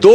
2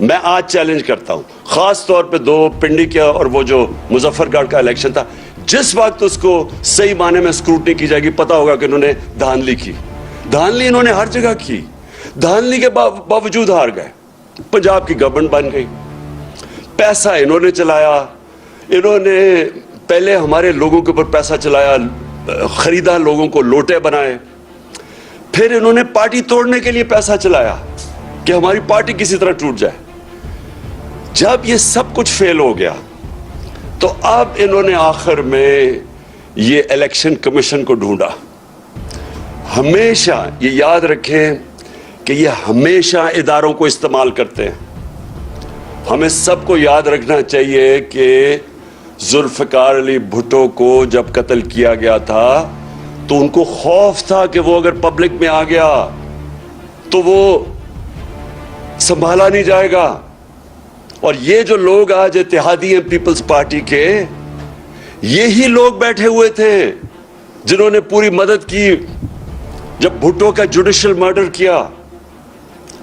میں آج چیلنج کرتا ہوں، خاص طور پہ 2 پنڈی کا اور وہ جو مظفر گڑھ کا الیکشن تھا، جس وقت اس کو صحیح معنی میں اسکروٹنی کی جائے گی، پتا ہوگا کہ انہوں نے دھاندلی کی. دھاندلی انہوں نے ہر جگہ کی، دھاندلی کے باوجود ہار گئے. پنجاب کی گورنمنٹ بن گئی، پیسہ انہوں نے چلایا، انہوں نے پہلے ہمارے لوگوں کے اوپر پیسہ چلایا، خریدا، لوگوں کو لوٹے بنائے. پھر انہوں نے پارٹی توڑنے کے لیے پیسہ چلایا کہ ہماری پارٹی کسی طرح ٹوٹ جائے. جب یہ سب کچھ فیل ہو گیا تو اب انہوں نے آخر میں یہ الیکشن کمیشن کو ڈھونڈا. ہمیشہ یہ یاد رکھیں کہ یہ ہمیشہ اداروں کو استعمال کرتے ہیں. ہمیں سب کو یاد رکھنا چاہیے کہ ذوالفقار علی بھٹو کو جب قتل کیا گیا تھا تو ان کو خوف تھا کہ وہ اگر پبلک میں آ گیا تو وہ سنبھالا نہیں جائے گا. اور یہ جو لوگ آج اتحادی ہیں پیپلز پارٹی کے، یہی لوگ بیٹھے ہوئے تھے جنہوں نے پوری مدد کی جب بھٹو کا جوڈیشل مرڈر کیا.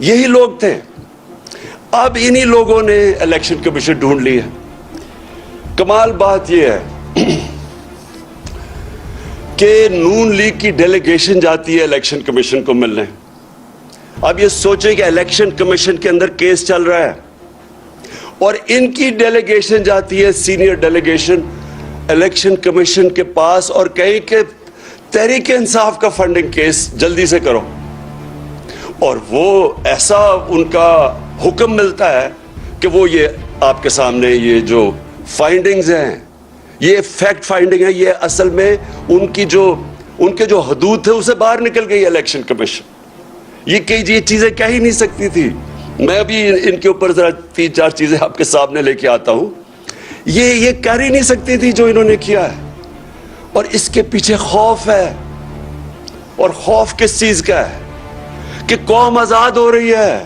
یہی لوگ تھے. اب انہی لوگوں نے الیکشن کمیشن ڈھونڈ لی ہے. کمال بات یہ ہے کہ نون لیگ کی ڈیلیگیشن جاتی ہے الیکشن کمیشن کو ملنے. اب یہ سوچیں کہ الیکشن کمیشن کے اندر کیس چل رہا ہے اور ان کی ڈیلیگیشن جاتی ہے، سینئر ڈیلیگیشن، الیکشن کمیشن کے پاس اور کہیں کہ تحریک انصاف کا فنڈنگ کیس جلدی سے کرو. اور وہ ایسا ان کا حکم ملتا ہے کہ وہ یہ آپ کے سامنے یہ جو فائنڈنگز ہیں، یہ فیکٹ فائنڈنگ ہے، یہ اصل میں ان کے جو حدود تھے اسے باہر نکل گئی الیکشن کمیشن. یہ چیزیں کہہ ہی نہیں سکتی تھی. میں ابھی ان کے اوپر ذرا 3-4 چیزیں آپ کے سامنے لے کے آتا ہوں. یہ کر ہی نہیں سکتی تھی جو انہوں نے کیا ہے. اور اس کے پیچھے خوف ہے. اور خوف کس چیز کا ہے؟ کہ قوم آزاد ہو رہی ہے،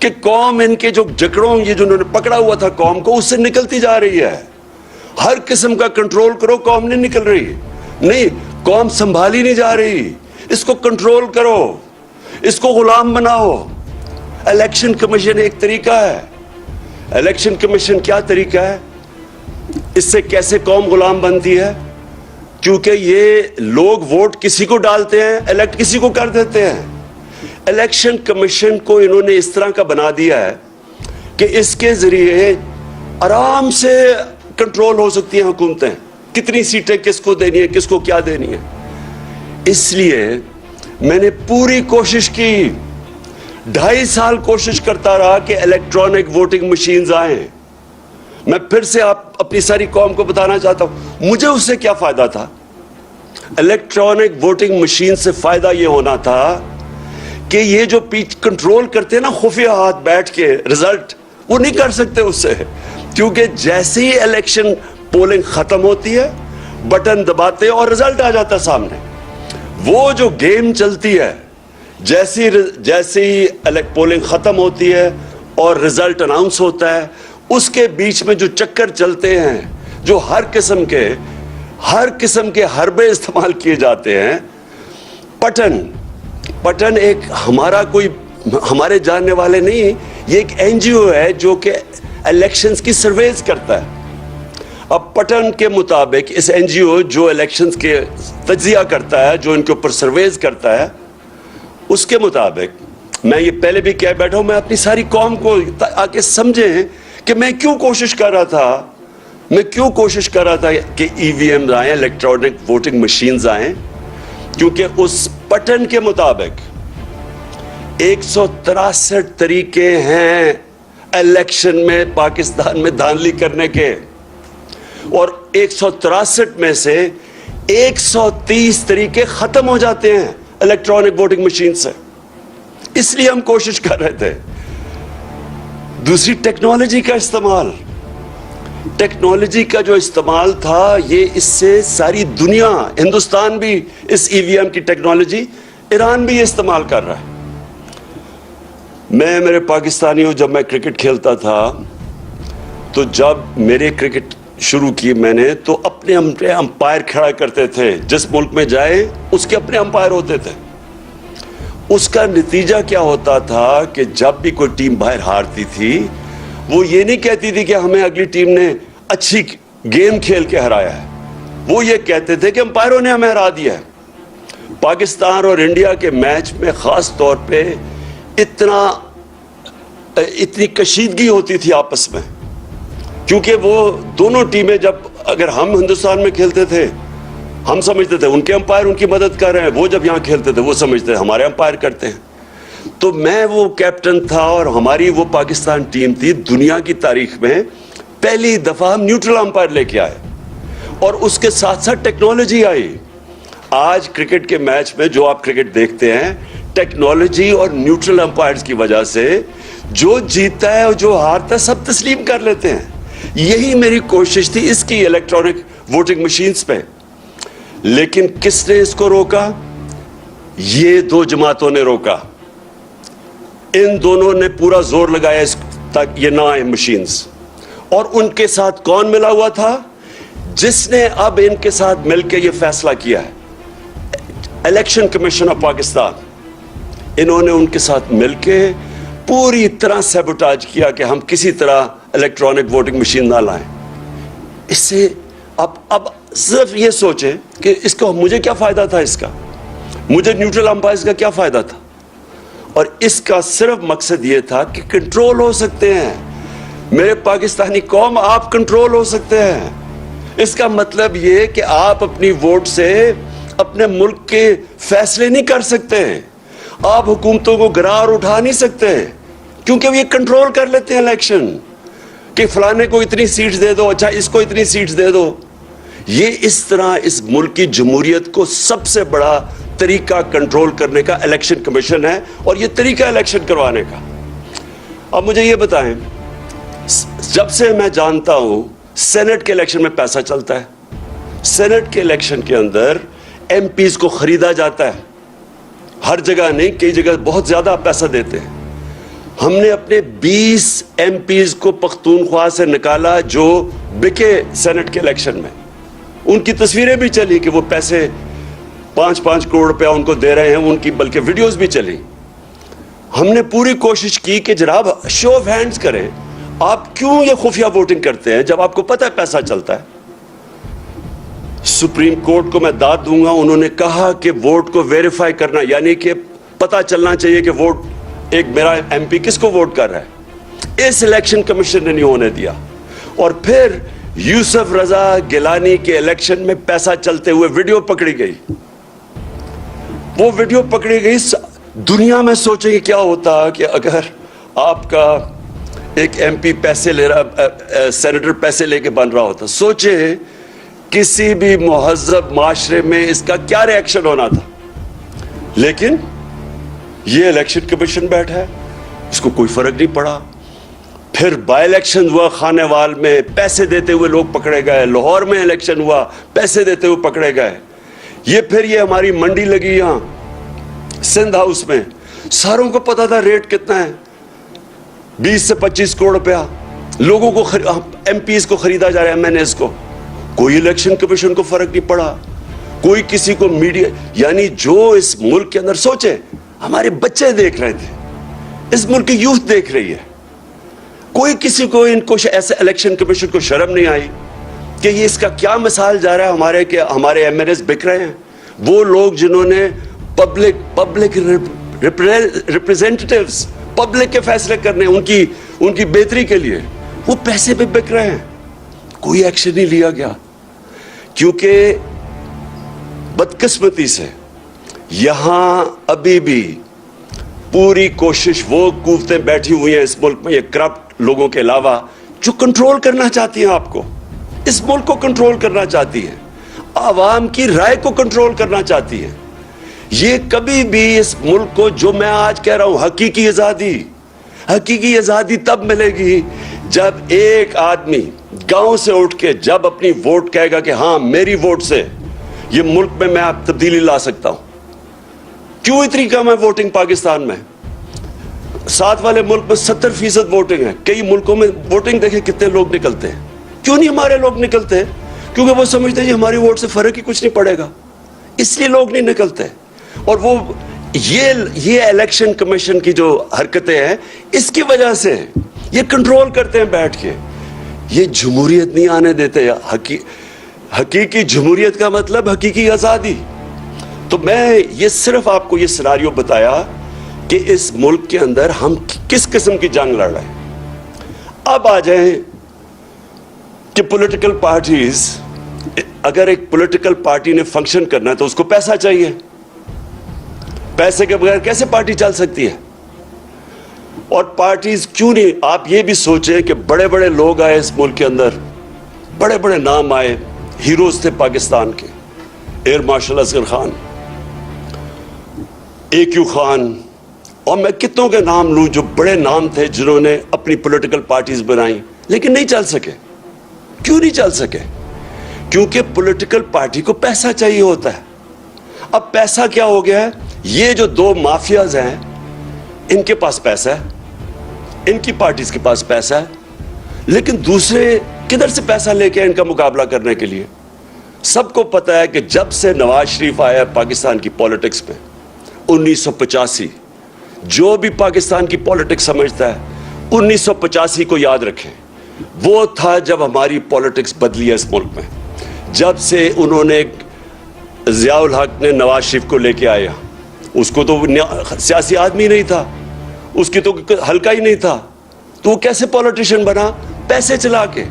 کہ قوم ان کے جو جکڑوں یہ جو انہوں نے پکڑا ہوا تھا قوم کو، اس سے نکلتی جا رہی ہے. ہر قسم کا کنٹرول کرو، قوم نہیں نکل رہی. نہیں، قوم سنبھالی نہیں جا رہی. اس کو کنٹرول کرو، اس کو غلام بناؤ. الیکشن کمیشن ایک طریقہ ہے. الیکشن کمیشن کیا طریقہ ہے؟ اس سے کیسے قوم غلام بنتی ہے؟ کیونکہ یہ لوگ ووٹ کسی کو ڈالتے ہیں، الیکٹ کسی کو کر دیتے ہیں. الیکشن کمیشن کو انہوں نے اس طرح کا بنا دیا ہے کہ اس کے ذریعے آرام سے کنٹرول ہو سکتی ہیں حکومتیں، کتنی سیٹیں کس کو دینی ہے، کس کو کیا دینی ہے. اس لیے میں نے پوری کوشش کی، 2.5 سال کوشش کرتا رہا کہ الیکٹرانک ووٹنگ مشینز آئیں. میں پھر سے اپنی ساری قوم کو بتانا چاہتا ہوں مجھے اس سے کیا فائدہ تھا. الیکٹرانک ووٹنگ مشین سے فائدہ یہ ہونا تھا کہ یہ جو کنٹرول کرتے ہیں نا خفیہ ہاتھ بیٹھ کے رزلٹ، وہ نہیں کر سکتے اس سے. کیونکہ جیسے ہی الیکشن پولنگ ختم ہوتی ہے بٹن دباتے اور رزلٹ آ جاتا ہے سامنے. وہ جو گیم چلتی ہے، جیسے ہی پولنگ ختم ہوتی ہے اور رزلٹ اناؤنس ہوتا ہے، اس کے بیچ میں جو چکر چلتے ہیں، جو ہر قسم کے حربے استعمال کیے جاتے ہیں. پٹن ایک ہمارے جاننے والے نہیں، یہ ایک این جی او ہے جو کہ الیکشنز کی سرویز کرتا ہے. اب پٹن کے مطابق اس این جی او جو الیکشنز کے تجزیہ کرتا ہے، جو ان کے اوپر سرویز کرتا ہے، اس کے مطابق میں یہ پہلے بھی کہہ بیٹھا ہوں، میں اپنی ساری قوم کو آ کے سمجھیں کہ میں کیوں کوشش کر رہا تھا کہ ای وی ایم آئیں، الیکٹرانک ووٹنگ مشینز آئیں. کیونکہ اس پٹن کے مطابق 163 طریقے ہیں الیکشن میں پاکستان میں دھاندلی کرنے کے، اور 163 میں سے 130 طریقے ختم ہو جاتے ہیں الیکٹرانک ووٹنگ مشین سے. اس لیے ہم کوشش کر رہے تھے. دوسری ٹیکنالوجی کا جو استعمال تھا، یہ اس سے ساری دنیا، ہندوستان بھی اس ای وی ایم کی ٹیکنالوجی، ایران بھی یہ استعمال کر رہا ہے. میرے پاکستانیوں، جب میں کرکٹ کھیلتا تھا تو جب میرے کرکٹ شروع کی میں نے، تو اپنے امپائر کھڑا کرتے تھے. جس ملک میں جائے اس کے اپنے امپائر ہوتے تھے. اس کا نتیجہ کیا ہوتا تھا کہ جب بھی کوئی ٹیم باہر ہارتی تھی وہ یہ نہیں کہتی تھی کہ ہمیں اگلی ٹیم نے اچھی گیم کھیل کے ہرایا ہے، وہ یہ کہتے تھے کہ امپائروں نے ہمیں ہرا دیا ہے۔ پاکستان اور انڈیا کے میچ میں خاص طور پہ اتنی کشیدگی ہوتی تھی آپس میں، کیونکہ وہ دونوں ٹیمیں جب اگر ہم ہندوستان میں کھیلتے تھے ہم سمجھتے تھے ان کے امپائر ان کی مدد کر رہے ہیں، وہ جب یہاں کھیلتے تھے وہ سمجھتے تھے ہمارے امپائر کرتے ہیں۔ تو میں وہ کیپٹن تھا اور ہماری وہ پاکستان ٹیم تھی، دنیا کی تاریخ میں پہلی دفعہ ہم نیوٹرل امپائر لے کے آئے اور اس کے ساتھ ساتھ ٹیکنالوجی آئی۔ آج کرکٹ کے میچ میں جو آپ کرکٹ دیکھتے ہیں ٹیکنالوجی اور نیوٹرل امپائرز کی وجہ سے جو جیتتا ہے اور جو ہارتا ہے سب تسلیم کر لیتے ہیں۔ یہی میری کوشش تھی اس کی الیکٹرانک ووٹنگ مشینز پہ، لیکن کس نے اس کو روکا؟ یہ دو جماعتوں نے روکا۔ ان دونوں نے پورا زور لگایا اس تک یہ نہ آئے مشینز، اور ان کے ساتھ کون ملا ہوا تھا؟ جس نے اب ان کے ساتھ مل کے یہ فیصلہ کیا ہے، الیکشن کمیشن آف پاکستان۔ انہوں نے ان کے ساتھ مل کے پوری طرح سیبوٹاج کیا کہ ہم کسی طرح الیکٹرانک ووٹنگ مشین نہ لائیں۔ اس سے اب صرف یہ سوچیں کہ اس کو مجھے کیا فائدہ تھا، اس کا مجھے نیوٹرل امپائرز کا کیا فائدہ تھا؟ اور اس کا صرف مقصد یہ تھا کہ کنٹرول ہو سکتے ہیں میرے پاکستانی قوم، آپ کنٹرول ہو سکتے ہیں۔ اس کا مطلب یہ کہ آپ اپنی ووٹ سے اپنے ملک کے فیصلے نہیں کر سکتے، آپ حکومتوں کو گرار اٹھا نہیں سکتے، کیونکہ وہ یہ کنٹرول کر لیتے ہیں الیکشن کہ فلانے کو اتنی سیٹس دے دو، اچھا اس کو اتنی سیٹس دے دو۔ یہ اس طرح اس ملک کی جمہوریت کو سب سے بڑا طریقہ کنٹرول کرنے کا الیکشن کمیشن ہے، اور یہ طریقہ الیکشن کروانے کا۔ اب مجھے یہ بتائیں، جب سے میں جانتا ہوں سینٹ کے الیکشن میں پیسہ چلتا ہے، سینٹ کے الیکشن کے اندر ایم پیز کو خریدا جاتا ہے، ہر جگہ نہیں، کئی جگہ بہت زیادہ پیسہ دیتے ہیں۔ ہم نے اپنے 20 ایم پیز کو پختونخوا سے نکالا جو بکے سینٹ کے الیکشن میں، ان کی تصویریں بھی چلی کہ وہ پیسے 5-5 کروڑ روپیہ ان کو دے رہے ہیں، ان کی بلکہ ویڈیوز بھی چلی۔ ہم نے پوری کوشش کی کہ جناب شو آف ہینڈز کریں، آپ کیوں یہ خفیہ ووٹنگ کرتے ہیں جب آپ کو پتہ ہے پیسہ چلتا ہے؟ سپریم کورٹ کو میں داد دوں گا، انہوں نے کہا کہ ووٹ کو ویریفائی کرنا، یعنی کہ پتہ چلنا چاہیے کہ ووٹ ایک میرا ایم پی کس کو ووٹ کر رہا ہے، اس الیکشن کمیشن نے نہیں ہونے دیا۔ اور پھر یوسف رضا گیلانی کے الیکشن میں پیسہ چلتے ہوئے ویڈیو پکڑی گئی، وہ ویڈیو پکڑی گئی۔ دنیا میں سوچیں کہ کیا ہوتا کہ اگر آپ کا ایک ایم پی پیسے لے رہا، سینیٹر پیسے لے کے بن رہا ہوتا، سوچیں کسی بھی مہذب معاشرے میں اس کا کیا ری ایکشن ہونا تھا۔ لیکن یہ الیکشن کمیشن بیٹھا ہے، اس کو کوئی فرق نہیں پڑا۔ پھر بائی الیکشن ہوا خانے وال میں، پیسے دیتے ہوئے لوگ پکڑے گئے، لاہور میں الیکشن ہوا، پیسے دیتے ہوئے پکڑے گئے۔ پھر یہ ہماری منڈی لگی یہاں سندھ ہاؤس میں، ساروں کو پتا تھا ریٹ کتنا ہے، 20 سے 25 کروڑ روپیہ لوگوں کو ایم پیز کو خریدا جا رہا ہے، ایم این ایز کو۔ کوئی الیکشن کمیشن کو فرق نہیں پڑا، کوئی کسی کو میڈیا، یعنی جو اس ملک کے اندر سوچے، ہمارے بچے دیکھ رہے تھے، اس ملک کی یوتھ دیکھ رہی ہے، کوئی کسی کو ان کو ایسے الیکشن کمیشن کو شرم نہیں آئی کہ یہ اس کا کیا مثال جا رہا ہے ہمارے ایم این ایز بک رہے ہیں۔ وہ لوگ جنہوں نے پبلک ریپریزنٹیٹیوز، پبلک کے فیصلے کرنے ان کی بہتری کے لیے، وہ پیسے پہ بک رہے ہیں، کوئی ایکشن نہیں لیا گیا۔ کیونکہ بدقسمتی سے یہاں ابھی بھی پوری کوشش وہ قوتیں بیٹھی ہوئی ہیں اس ملک میں، یہ کرپٹ لوگوں کے علاوہ، جو کنٹرول کرنا چاہتی ہیں، آپ کو اس ملک کو کنٹرول کرنا چاہتی ہیں، عوام کی رائے کو کنٹرول کرنا چاہتی ہے۔ یہ کبھی بھی اس ملک کو، جو میں آج کہہ رہا ہوں، حقیقی آزادی تب ملے گی جب ایک آدمی گاؤں سے اٹھ کے جب اپنی ووٹ کہے گا کہ ہاں میری ووٹ سے یہ ملک میں میں اب تبدیلی لا سکتا ہوں۔ کیوں اتنی کم ہے ووٹنگ پاکستان میں؟ ساتھ والے ملک میں 70% ووٹنگ ہے، کئی ملکوں میں ووٹنگ دیکھیں کتنے لوگ نکلتے ہیں۔ کیوں نہیں ہمارے لوگ نکلتے؟ کیونکہ وہ سمجھتے ہیں ہماری ووٹ سے فرق ہی کچھ نہیں پڑے گا، اس لیے لوگ نہیں نکلتے۔ اور وہ یہ الیکشن کمیشن کی جو حرکتیں ہیں اس کی وجہ سے یہ کنٹرول کرتے ہیں بیٹھ کے. یہ جمہوریت نہیں آنے دیتے. حقیقی جمہوریت کا مطلب حقیقی آزادی. تو میں یہ صرف آپ کو یہ سیناریو بتایا کہ اس ملک کے اندر ہم کس قسم کی جنگ لڑ رہے ہیں. اب آ جائیں کہ پولیٹیکل پارٹیز, اگر ایک پولیٹیکل پارٹی نے فنکشن کرنا ہے تو اس کو پیسہ چاہیے. پیسے کے بغیر کیسے پارٹی چل سکتی ہے؟ اور پارٹیز کیوں نہیں, آپ یہ بھی سوچیں کہ بڑے بڑے لوگ آئے اس ملک کے اندر, بڑے بڑے نام آئے, ہیروز تھے پاکستان کے, air marshal Asghar Khan, AQ Khan, اور میں کتنوں کے نام لوں جو بڑے نام تھے جنہوں نے اپنی پولیٹیکل پارٹیز بنائیں لیکن نہیں چل سکے. کیوں نہیں چل سکے؟ کیونکہ پولیٹیکل پارٹی کو پیسہ چاہیے ہوتا ہے. اب پیسہ کیا ہو گیا ہے؟ یہ جو دو مافیاز ہیں ان کے پاس پیسہ ہے, ان کی پارٹیز کے پاس پیسہ ہے, لیکن دوسرے کدھر سے پیسہ لے کے ان کا مقابلہ کرنے کے لیے؟ سب کو پتا ہے کہ جب سے نواز شریف آیا پاکستان کی پولیٹکس میں 1985, جو بھی پاکستان کی پولیٹکس سمجھتا ہے 1985 کو یاد رکھیں. وہ تھا جب ہماری پولیٹکس بدلی ہے اس ملک میں. جب سے انہوں نے ضیاء الحق نے نواز شریف کو لے کے آیا, اس کو تو سیاسی آدمی نہیں تھا, اس کی تو حلقہ ہی نہیں تھا, تو وہ کیسے پولیٹیشین بنا؟ پیسے چلا کے,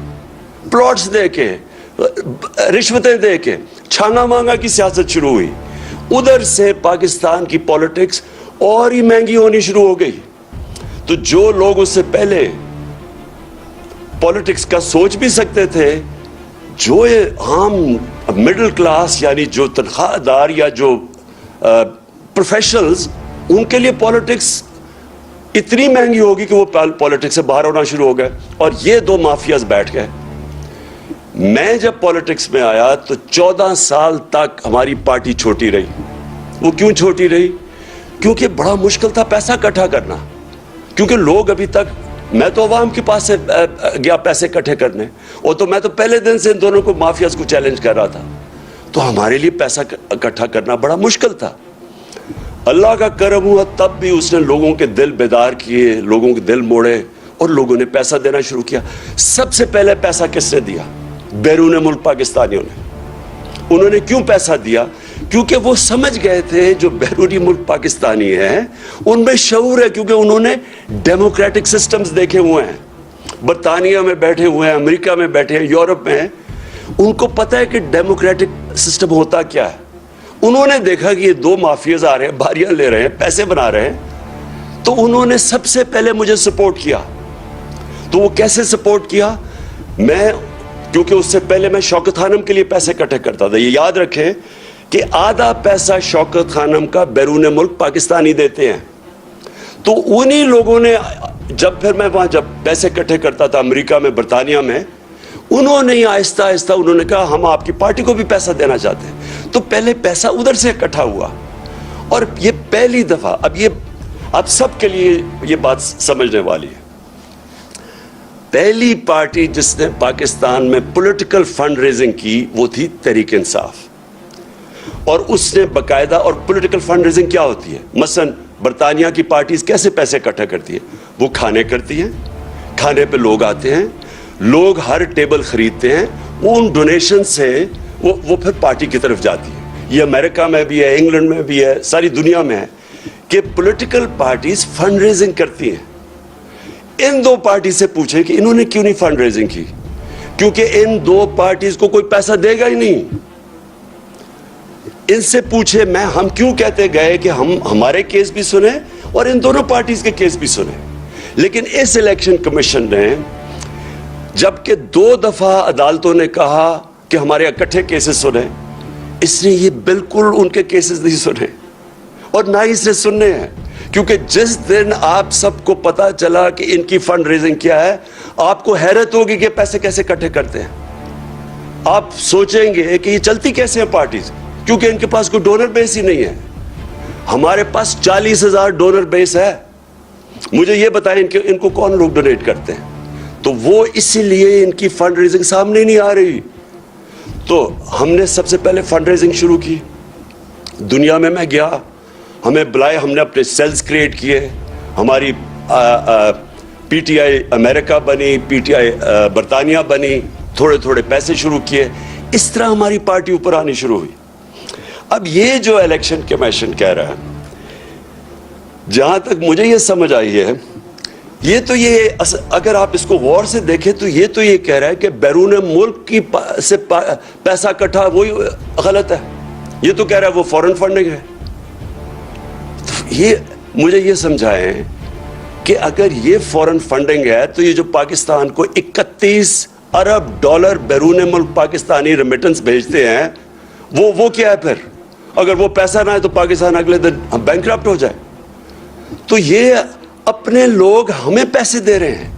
پلاٹس دے کے, رشوتیں دے کے, چھانگا مانگا کی سیاست شروع ہوئی. ادھر سے پاکستان کی پولیٹکس اور ہی مہنگی ہونی شروع ہو گئی. تو جو لوگ اس سے پہلے پولیٹکس کا سوچ بھی سکتے تھے, جو عام مڈل کلاس یعنی جو تنخواہ دار یا جو پروفیشنلز, ان کے لیے پولیٹکس اتنی مہنگی ہوگی کہ وہ پولیٹکس سے باہر ہونا شروع ہو گئے. اور یہ دو مافیاز بیٹھ گئے. میں جب پولیٹکس میں آیا تو 14 سال تک ہماری پارٹی چھوٹی رہی. وہ کیوں چھوٹی رہی؟ کیونکہ بڑا مشکل تھا پیسہ اکٹھا کرنا. کیونکہ لوگ ابھی تک, میں تو عوام کے پاس سے گیا پیسے اکٹھے کرنے, اور تو میں تو پہلے دن سے ان دونوں کو مافیاز کو چیلنج کر رہا تھا. تو ہمارے لیے پیسہ اکٹھا کرنا بڑا مشکل تھا. اللہ کا کرم ہوا تب بھی اس نے لوگوں کے دل بیدار کیے, لوگوں کے دل موڑے, اور لوگوں نے پیسہ دینا شروع کیا. سب سے پہلے پیسہ کس نے دیا؟ بیرون ملک پاکستانیوں نے. انہوں نے کیوں پیسہ دیا؟ کیونکہ وہ سمجھ گئے تھے جو بیرونی ملک پاکستانی ہیں ان میں شعور ہے, کیونکہ انہوں نے ڈیموکریٹک سسٹمز دیکھے ہوئے ہیں. برطانیہ میں بیٹھے ہوئے ہیں, امریکہ میں بیٹھے ہیں, یورپ میں ہیں. ان کو پتہ ہے کہ ڈیموکریٹک سسٹم ہوتا کیا ہے. انہوں نے دیکھا کہ یہ دو مافیاز آ رہے ہیں, باریاں لے رہے ہیں, پیسے بنا رہے ہیں, تو انہوں نے سب سے پہلے مجھے سپورٹ کیا. تو وہ کیسے سپورٹ کیا؟ کیونکہ اس سے پہلے میں شوکت خانم کے لیے پیسے اکٹھے کرتا تھا. یہ یاد رکھیں کہ آدھا پیسہ شوکت خانم کا بیرون ملک پاکستانی دیتے ہیں. تو انہی لوگوں نے, جب پھر میں وہاں جب پیسے اکٹھے کرتا تھا امریکہ میں, برطانیہ میں, انہوں نے آہستہ آہستہ انہوں نے کہا ہم آپ کی پارٹی کو بھی پیسہ دینا چاہتے ہیں. تو پہلے پیسہ ادھر سے اکٹھا ہوا, اور یہ پہلی دفعہ, اب سب کے لیے یہ بات سمجھنے والی ہے, پہلی پارٹی جس نے پاکستان میں پولیٹیکل فنڈ ریزنگ کی وہ تھی تحریک انصاف. اور اس نے باقاعدہ, اور پولیٹیکل فنڈ ریزنگ کیا ہوتی ہے؟ مثلا برطانیہ کی پارٹیز کیسے پیسے اکٹھا کرتی ہے؟ وہ کھانے کرتی ہیں, کھانے پہ لوگ آتے ہیں, لوگ ہر ٹیبل خریدتے ہیں, وہ ان ڈونیشن سے وہ پھر پارٹی کی طرف جاتی ہے. یہ امریکہ میں بھی ہے, انگلینڈ میں بھی ہے, ساری دنیا میں ہے کہ پولیٹیکل پارٹیز فنڈ ریزنگ کرتی ہیں. ان دو پارٹی سے پوچھیں کہ انہوں نے کیوں نہیں فنڈ ریزنگ کی؟ کیونکہ ان دو پارٹیز کو کوئی پیسہ دے گا ہی نہیں. ان سے پوچھے ہم کیوں کہتے گئے کہ ہمارے کیس بھی سنیں اور ان دونوں پارٹیز کے کیس بھی سنیں. لیکن اس الیکشن کمیشن نے جبکہ 2 دفعہ عدالتوں نے کہا کہ ہمارے اکٹھے کیسز سنیں, اس نے یہ بالکل ان کے کیسز نہیں سنے, اور نہ ہی اس نے سننے ہیں. کیونکہ جس دن آپ سب کو پتا چلا کہ ان کی فنڈ ریزنگ کیا ہے, آپ کو حیرت ہوگی کہ پیسے کیسے اکٹھے کرتے ہیں. آپ سوچیں گے کہ یہ چلتی کیسے ہیں پارٹیز, کیونکہ ان کے پاس کوئی ڈونر بیس ہی نہیں ہے. ہمارے پاس 40,000 ڈونر بیس ہے. مجھے یہ بتائیں ان کو کون لوگ ڈونیٹ کرتے ہیں. تو وہ اسی لیے ان کی فنڈ ریزنگ سامنے نہیں آ رہی. تو ہم نے سب سے پہلے فنڈ ریزنگ شروع کی. دنیا میں گیا, ہمیں بلائے, ہم نے اپنے سیلز کریٹ کیے, ہماری پی ٹی آئی امریکہ بنی, پی ٹی آئی برطانیہ بنی, تھوڑے تھوڑے پیسے شروع کیے, اس طرح ہماری پارٹی اوپر آنی شروع ہوئی. اب یہ جو الیکشن کمیشن کہہ رہا ہے, جہاں تک مجھے یہ سمجھ آئی ہے, یہ اگر آپ اس کو غور سے دیکھیں تو یہ کہہ رہا ہے کہ بیرون ملک کی سے پیسہ اکٹھا, وہی غلط ہے. یہ تو کہہ رہا ہے وہ فورن فنڈنگ ہے. یہ مجھے یہ سمجھائیں کہ اگر یہ فورن فنڈنگ ہے تو یہ جو پاکستان کو 31 ارب ڈالر بیرون ملک پاکستانی ریمیٹنس بھیجتے ہیں, وہ کیا ہے پھر؟ اگر وہ پیسہ نہ ہے تو پاکستان اگلے دن بینکرپٹ ہو جائے. تو یہ اپنے لوگ ہمیں پیسے دے رہے ہیں.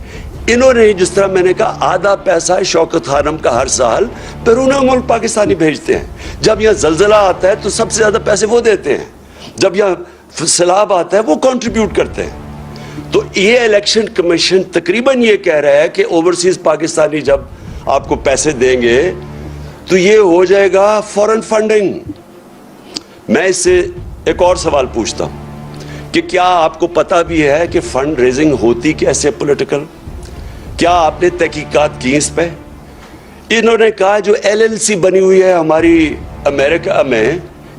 انہوں نے, جس طرح میں نے کہا, آدھا پیسہ شوکت خانم کا ہر سال بیرون ملک پاکستانی بھیجتے ہیں. جب یہاں زلزلہ آتا ہے تو سب سے زیادہ پیسے وہ دیتے ہیں, جب یہاں سیلاب آتا ہے وہ کنٹریبیوٹ کرتے ہیں. تو یہ الیکشن کمیشن تقریباً یہ کہہ رہا ہے کہ اوورسیز پاکستانی جب آپ کو پیسے دیں گے تو یہ ہو جائے گا فورن فنڈنگ. میں اس سے ایک اور سوال پوچھتا ہوں کہ کیا آپ کو پتہ بھی ہے کہ فنڈ ریزنگ ہوتی کیسے پولیٹیکل؟ کیا آپ نے تحقیقات کی اس پہ؟ انہوں نے کہا جو LLC بنی ہوئی ہے ہماری امریکہ میں,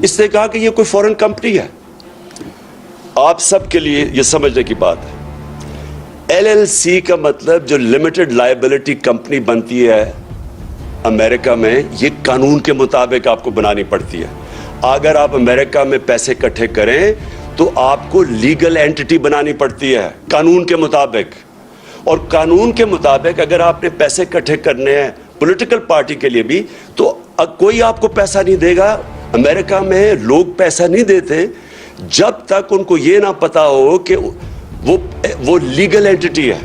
اس نے کہا کہ یہ کوئی فورن کمپنی ہے. آپ سب کے لیے یہ سمجھنے کی بات ہے, LLC کا مطلب جو لمیٹڈ لائبلٹی کمپنی بنتی ہے امریکہ میں, یہ قانون کے مطابق آپ کو بنانی پڑتی ہے. اگر آپ امریکہ میں پیسے اکٹھے کریں تو آپ کو لیگل اینٹی بنانی پڑتی ہے قانون کے مطابق. اور قانون کے مطابق اگر آپ نے پیسے اکٹھے کرنے ہیں پولیٹیکل پارٹی کے لیے بھی, تو کوئی آپ کو پیسہ نہیں دے گا. امریکہ میں لوگ پیسہ نہیں دیتے جب تک ان کو یہ نہ پتا ہو کہ وہ لیگل اینٹی ہے.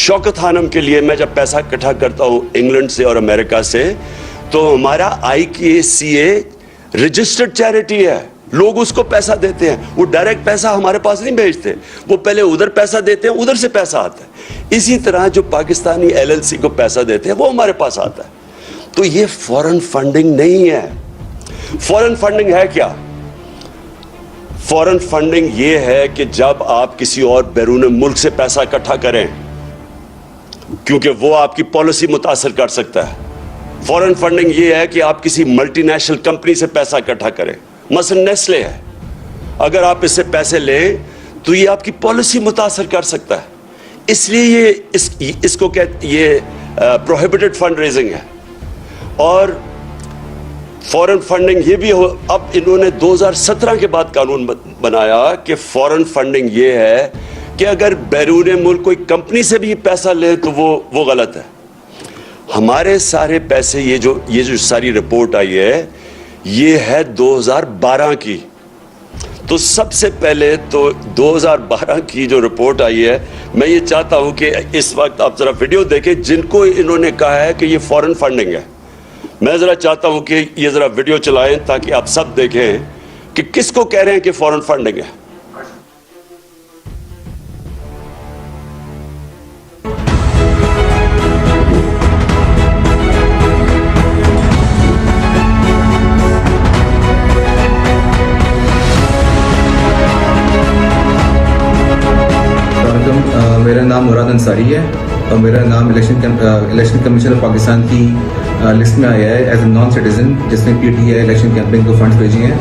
شوکت خانم کے لیے میں جب پیسہ اکٹھا کرتا ہوں انگلینڈ سے اور امریکہ سے, تو ہمارا IKCA رجسٹرڈ چیریٹی ہے. لوگ اس کو پیسہ دیتے ہیں, وہ ڈائریکٹ پیسہ ہمارے پاس نہیں بھیجتے, وہ پہلے ادھر پیسہ دیتے ہیں, ادھر سے پیسہ آتا ہے. اسی طرح جو پاکستانی LLC کو پیسہ دیتے ہیں وہ ہمارے پاس آتا ہے. تو یہ فورن فنڈنگ نہیں ہے. فورن فنڈنگ ہے کیا؟ فورن فنڈنگ یہ ہے کہ جب آپ کسی اور بیرون ملک سے پیسہ اکٹھا کریں, کیونکہ وہ آپ کی پالیسی متاثر کر سکتا ہے. فورن فنڈنگ یہ ہے کہ آپ کسی ملٹی نیشنل کمپنی سے پیسہ اکٹھا کریں, مثلا نیسلے ہے, اگر آپ اس سے پیسے لیں تو یہ آپ کی پالیسی متاثر کر سکتا ہے. اس لیے یہ اس کو یہ پروہیبٹڈ فنڈ ریزنگ ہے. اور فورن فنڈنگ یہ بھی اب انہوں نے 2017 کے بعد قانون بنایا کہ فورن فنڈنگ یہ ہے کہ اگر بیرون ملک کوئی کمپنی سے بھی پیسہ لے تو وہ غلط ہے. ہمارے سارے پیسے, یہ جو ساری رپورٹ آئی ہے یہ ہے 2012 کی. تو سب سے پہلے تو 2012 کی جو رپورٹ آئی ہے, میں یہ چاہتا ہوں کہ اس وقت آپ ذرا ویڈیو دیکھیں جن کو انہوں نے کہا ہے کہ یہ فورن فنڈنگ ہے. میں ذرا چاہتا ہوں کہ یہ ذرا ویڈیو چلائیں تاکہ آپ سب دیکھیں کہ کس کو کہہ رہے ہیں کہ فورن فنڈنگ ہے. میرا نام مراد انصاری ہے اور میرا نام الیکشن کمیشن آف پاکستان کی لسٹ میں آیا ہے ایز اے نان سٹیزن, جس میں PTI الیکشن کیمپین کو فنڈز بھیجی ہیں.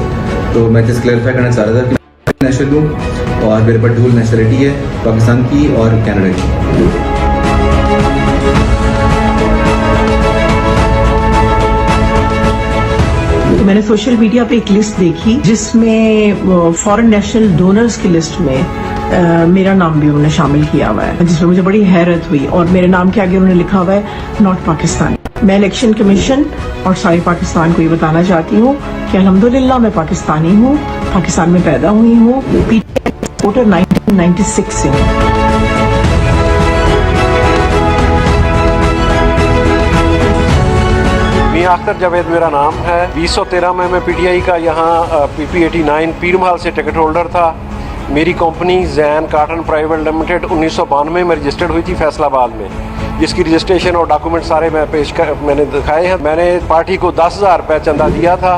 تو میں جس کلیئرفائی کرنا چاہ رہا تھا کہ میں نیشنل ہوں اور میرے پاس ڈول نیشنلٹی ہے, پاکستان کی اور کینیڈا کی. میں نے سوشل میڈیا پہ ایک لسٹ دیکھی جس میں فورن نیشنل ڈونرز کی لسٹ میں میرا نام بھی انہوں نے شامل کیا ہوا ہے, جس میں مجھے بڑی حیرت ہوئی. اور میرے نام کے آگے انہوں نے لکھا ہوا ہے ناٹ پاکستان. میں الیکشن کمیشن اور سارے پاکستان کو یہ بتانا چاہتی ہوں کہ الحمدللہ میں پاکستانی ہوں, پاکستان میں پیدا ہوئی ہوں, PTI ووٹر 1996 سے ہوں. اختر جاوید میرا نام ہے. 2013 میں PTI کا یہاں PP89 پیر محل سے ٹکٹ ہولڈر تھا. میری کمپنی زین کاٹن پرائیویٹ لمیٹڈ 1992 میں رجسٹرڈ ہوئی تھی فیصل آباد میں, جس کی رجسٹریشن اور ڈاکومنٹ سارے میں نے دکھائے ہیں. میں نے پارٹی کو 10,000 روپے چندہ دیا تھا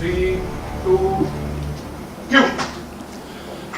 3, 2,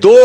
2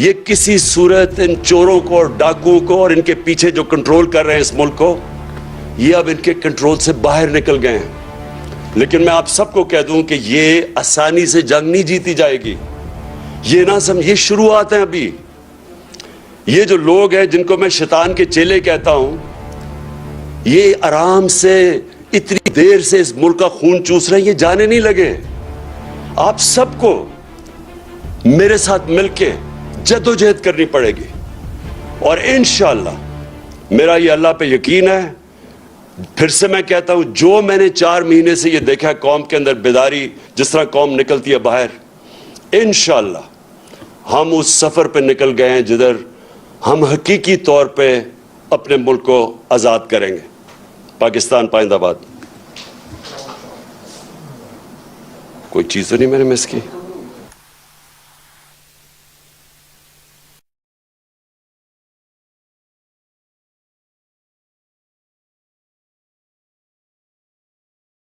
یہ کسی صورت ان چوروں کو اور ڈاکوؤں کو اور ان کے پیچھے جو کنٹرول کر رہے ہیں اس ملک کو, یہ اب ان کے کنٹرول سے باہر نکل گئے ہیں. لیکن میں آپ سب کو کہہ دوں کہ یہ آسانی سے جنگ نہیں جیتی جائے گی. یہ نہ یہ شروعات ہیں ابھی. یہ جو لوگ ہیں جن کو میں شیطان کے چیلے کہتا ہوں, یہ آرام سے اتنی دیر سے اس ملک کا خون چوس رہے ہیں, یہ جانے نہیں لگے. آپ سب کو میرے ساتھ مل کے جدوجہد کرنی پڑے گی, اور انشاءاللہ میرا یہ اللہ پہ یقین ہے. پھر سے میں کہتا ہوں, جو میں نے 4 مہینے سے یہ دیکھا قوم کے اندر بیداری, جس طرح قوم نکلتی ہے باہر, انشاءاللہ ہم اس سفر پہ نکل گئے ہیں جدھر ہم حقیقی طور پہ اپنے ملک کو آزاد کریں گے. پاکستان پائندہ باد. کوئی چیز تو نہیں میں نے مس کی؟